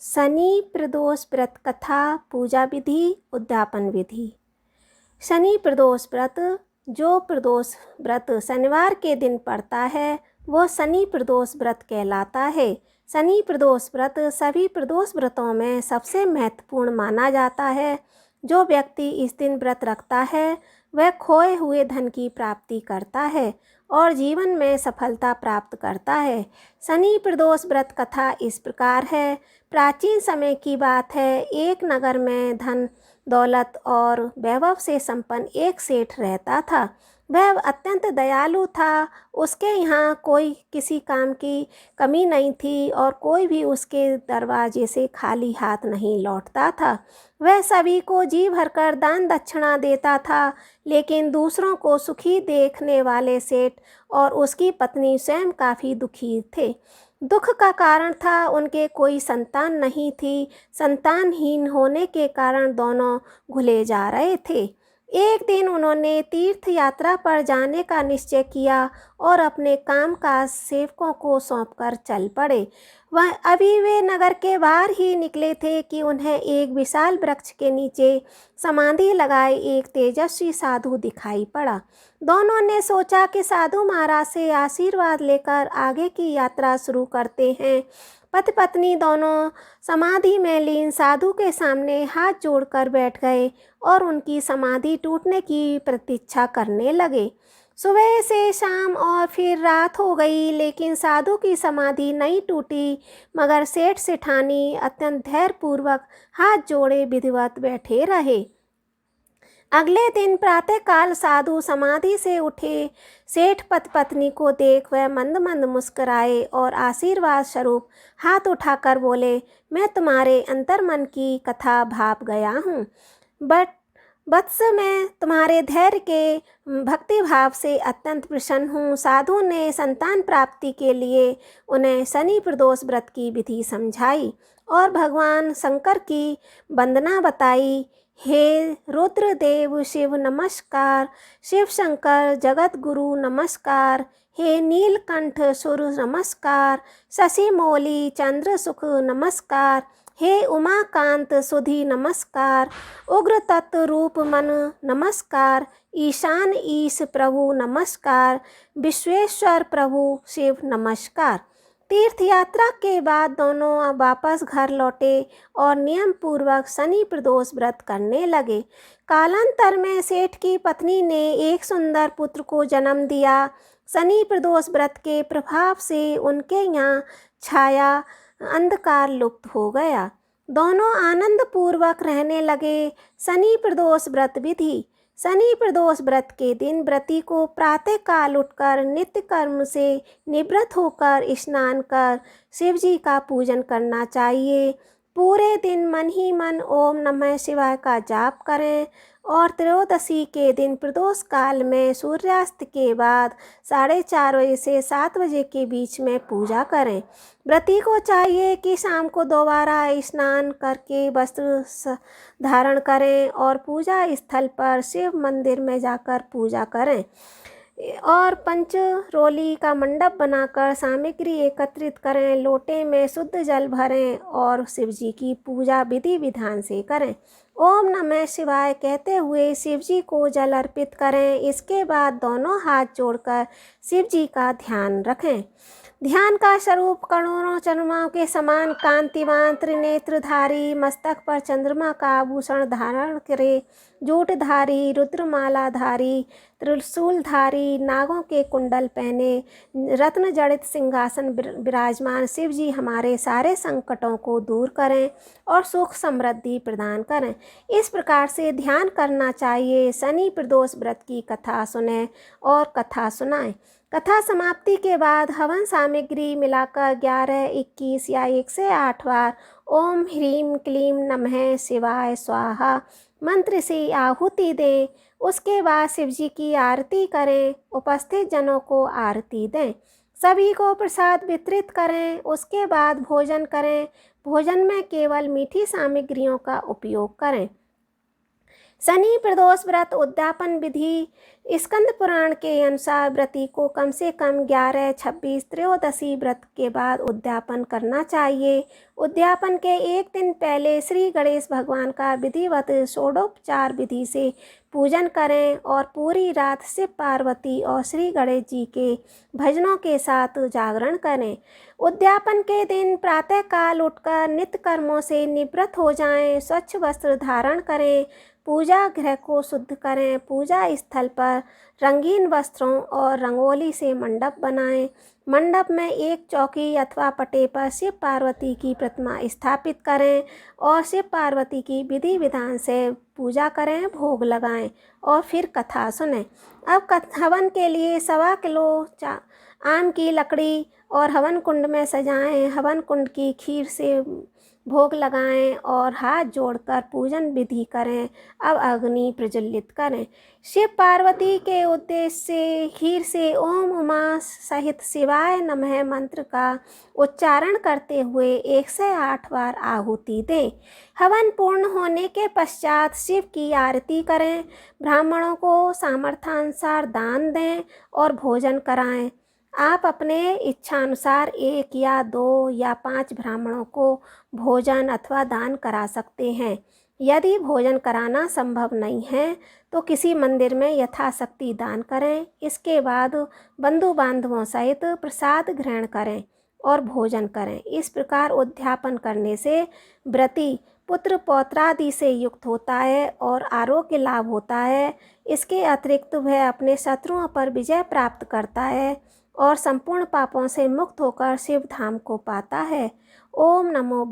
शनि प्रदोष व्रत कथा पूजा विधि उद्यापन विधि। शनि प्रदोष व्रत, जो प्रदोष व्रत शनिवार के दिन पड़ता है वो शनि प्रदोष व्रत कहलाता है। शनि प्रदोष व्रत सभी प्रदोष व्रतों में सबसे महत्वपूर्ण माना जाता है। जो व्यक्ति इस दिन व्रत रखता है वह खोए हुए धन की प्राप्ति करता है और जीवन में सफलता प्राप्त करता है। शनि प्रदोष व्रत कथा इस प्रकार है। प्राचीन समय की बात है, एक नगर में धन दौलत और वैभव से संपन्न एक सेठ रहता था। वह अत्यंत दयालु था। उसके यहाँ कोई किसी काम की कमी नहीं थी और कोई भी उसके दरवाजे से खाली हाथ नहीं लौटता था। वह सभी को जी भरकर दान दक्षिणा देता था, लेकिन दूसरों को सुखी देखने वाले सेठ और उसकी पत्नी स्वयं काफ़ी दुखी थे। दुख का कारण था उनके कोई संतान नहीं थी। संतानहीन होने के कारण दोनों घुले जा रहे थे। एक दिन उन्होंने तीर्थ यात्रा पर जाने का निश्चय किया और अपने काम काज सेवकों को सौंपकर चल पड़े। वह अभी वे नगर के बाहर ही निकले थे कि उन्हें एक विशाल वृक्ष के नीचे समाधि लगाए एक तेजस्वी साधु दिखाई पड़ा। दोनों ने सोचा कि साधु महाराज से आशीर्वाद लेकर आगे की यात्रा शुरू करते हैं। पति पत्नी दोनों समाधि में लीन साधु के सामने हाथ जोड़कर बैठ गए और उनकी समाधि टूटने की प्रतीक्षा करने लगे। सुबह से शाम और फिर रात हो गई, लेकिन साधु की समाधि नहीं टूटी, मगर सेठ सेठानी अत्यंत धैर्यपूर्वक हाथ जोड़े विधिवत बैठे रहे। अगले दिन प्रातःकाल साधु समाधि से उठे। सेठ पति पत्नी को देख वह मंद मंद मुस्कुराए और आशीर्वाद स्वरूप हाथ उठाकर बोले, मैं तुम्हारे अंतर्मन की कथा भाप गया हूँ। वत्स, मैं तुम्हारे धैर्य के भक्ति भाव से अत्यंत प्रसन्न हूँ। साधु ने संतान प्राप्ति के लिए उन्हें शनि प्रदोष व्रत की विधि समझाई और भगवान शंकर की वंदना बताई। हे रुद्रदेव शिव नमस्कार, शिव शंकर जगत गुरु नमस्कार, हे नीलकंठ सुर नमस्कार, शशि मौली चंद्र सुख नमस्कार, हे उमाकांत सुधि नमस्कार, उग्र तत्व रूप मन नमस्कार, ईशान ईश प्रभु नमस्कार, विश्वेश्वर प्रभु शिव नमस्कार। तीर्थ यात्रा के बाद दोनों वापस घर लौटे और नियम पूर्वक शनि प्रदोष व्रत करने लगे। कालांतर में सेठ की पत्नी ने एक सुंदर पुत्र को जन्म दिया। शनि प्रदोष व्रत के प्रभाव से उनके यहाँ छाया अंधकार लुप्त हो गया। दोनों आनंद पूर्वक रहने लगे। शनि प्रदोष व्रत विधि। शनि प्रदोष व्रत के दिन व्रती को प्रातःकाल उठकर नित्य कर्म से निवृत्त होकर स्नान कर शिव जी का पूजन करना चाहिए। पूरे दिन मन ही मन ओम नमः शिवाय का जाप करें और त्रयोदशी के दिन प्रदोष काल में सूर्यास्त के बाद 4:30 बजे से 7 बजे के बीच में पूजा करें। व्रती को चाहिए कि शाम को दोबारा स्नान करके वस्त्र धारण करें और पूजा स्थल पर शिव मंदिर में जाकर पूजा करें और पंचरोली का मंडप बनाकर सामग्री एकत्रित करें। लोटे में शुद्ध जल भरें और शिव जी की पूजा विधि विधान से करें। ओम नमः शिवाय कहते हुए शिव जी को जल अर्पित करें। इसके बाद दोनों हाथ जोड़कर शिव जी का ध्यान रखें। ध्यान का स्वरूप करोड़ों चंद्रमाओं के समान कांतिवान त्रिनेत्रधारी, मस्तक पर चंद्रमा का आभूषण धारण करे, जूटधारी, रुद्रमालाधारी, त्रिशूलधारी, नागों के कुंडल पहने, रत्न जड़ित सिंहासन विराजमान शिव जी हमारे सारे संकटों को दूर करें और सुख समृद्धि प्रदान करें। इस प्रकार से ध्यान करना चाहिए। शनि प्रदोष व्रत की कथा सुने और कथा सुनाएं। कथा समाप्ति के बाद हवन सामग्री मिलाकर 11, 21 या 108 बार ओम ह्रीम क्लीम नमः शिवाय स्वाहा मंत्र से आहुति दें। उसके बाद शिव जी की आरती करें। उपस्थित जनों को आरती दें। सभी को प्रसाद वितरित करें। उसके बाद भोजन करें। भोजन में केवल मीठी सामग्रियों का उपयोग करें। शनि प्रदोष व्रत उद्यापन विधि। स्कंद पुराण के अनुसार व्रती को कम से कम 11, 26, त्रयोदशी व्रत के बाद उद्यापन करना चाहिए। उद्यापन के एक दिन पहले श्री गणेश भगवान का विधिवत षोडोपचार विधि से पूजन करें और पूरी रात शिव पार्वती और श्री गणेश जी के भजनों के साथ जागरण करें। उद्यापन के दिन प्रातःकाल उठकर नित्य कर्मों से निवृत्त हो जाएं, स्वच्छ वस्त्र धारण करें, पूजा गृह को शुद्ध करें, पूजा स्थल पर रंगीन वस्त्रों और रंगोली से मंडप बनाएं। मंडप में एक चौकी अथवा पटे पर शिव पार्वती की प्रतिमा स्थापित करें और शिव पार्वती की विधि विधान से पूजा करें, भोग लगाएं और फिर कथा सुनें। अब हवन के लिए 1.25 किलो आम की लकड़ी और हवन कुंड में सजाएं, हवन कुंड की खीर से भोग लगाएं और हाथ जोड़कर पूजन विधि करें। अब अग्नि प्रज्वलित करें। शिव पार्वती के उद्देश्य से खीर से ओम उमा सहित शिवाय नमः मंत्र का उच्चारण करते हुए 108 बार आहुति दें। हवन पूर्ण होने के पश्चात शिव की आरती करें, ब्राह्मणों को सामर्थ्यानुसार दान दें और भोजन कराएं। आप अपने इच्छानुसार 1 या 2 या 5 ब्राह्मणों को भोजन अथवा दान करा सकते हैं। यदि भोजन कराना संभव नहीं है तो किसी मंदिर में यथाशक्ति दान करें। इसके बाद बंधु बांधवों सहित प्रसाद ग्रहण करें और भोजन करें। इस प्रकार उद्यापन करने से व्रती पुत्र पौत्रादि से युक्त होता है और आरोग्य लाभ होता है। इसके अतिरिक्त वह अपने शत्रुओं पर विजय प्राप्त करता है और संपूर्ण पापों से मुक्त होकर शिव धाम को पाता है। ओम नमो